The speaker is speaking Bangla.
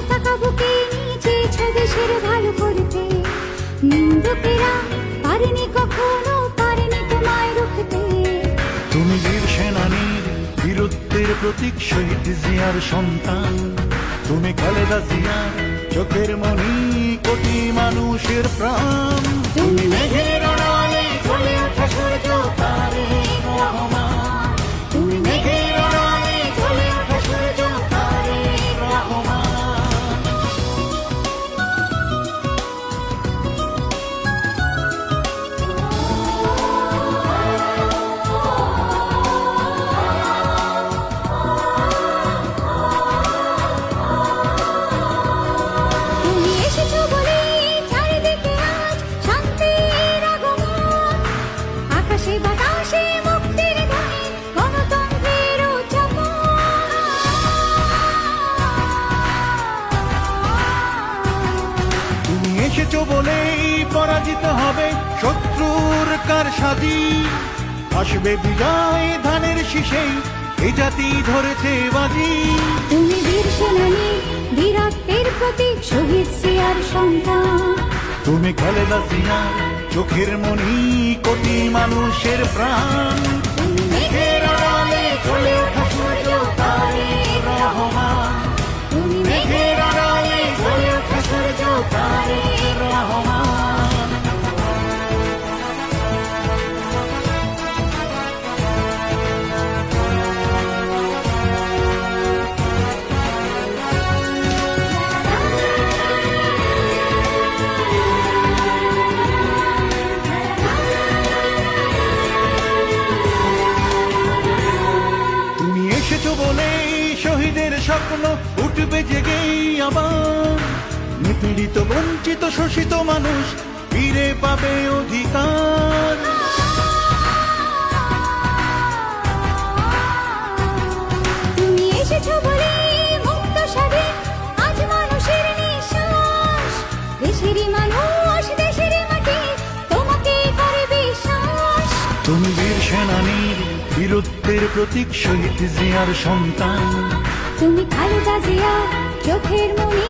পতাকা বুকে নিচে দেশের ভালো করতে, নিন্দুকেরা পারেনি কখনো, পারেনি তোমায় রুখতে। তুমি বীর সেনানীর বীরত্বের প্রতীক, শহীদ জিয়ার সন্তান। তুমি খালেদা জিয়ার চোখের মনি, কোটি মানুষের প্রাণ। তুমি মেঘের আড়ালে জ্বলে ওঠা সূর্য তারেক রহমান, তুমি মেঘের আড়ালে জ্বলে ওঠা সূর্য তারেক রহমান। তুমি এসেছো বলে চারিদিকে আজ শান্তির আগমন, আকাশে বাতাসে মুক্তির ধ্বনি, গণতন্ত্রের উদ্যাপন। তুমি এসেছো বলেই পরাজিত হবে শত্রুর কারসাজি, আসবে বিজয় ধানের শীষেই, এই জাতি ধরেছে বাজি। তুমি বীর সেনানী, বীরত্বের প্রতীক, শহীদ জিয়ার সন্তান। তুমি খালেদা জিয়ার চোখের মনি, কোটি মানুষের প্রাণ। তুমি মেঘের আড়ালে জ্বলে ওঠা সূর্য তারেক রহমান, তুমি মেঘের আড়ালে জ্বলে ওঠা সূর্য তারেক রহমান। তুমি এসেছো বলেই শহীদের স্বপ্ন উঠবে জেগেই আবার, নিপীড়িত বঞ্চিত শোষিত মানুষ ফিরে পাবে অধিকার। তুমি এসেছো বলে মুক্ত স্বাধীন আজ মানুষের নিঃশ্বাস, দেশেরই মানুষ দেশেরই মাটি তোমাকে করে বিশ্বাস। তুমি বীর সেনানীর বীরত্বের প্রতীক, শহীদ জিয়ার সন্তান। তুমি খালেদা জিয়া চোখের মনি।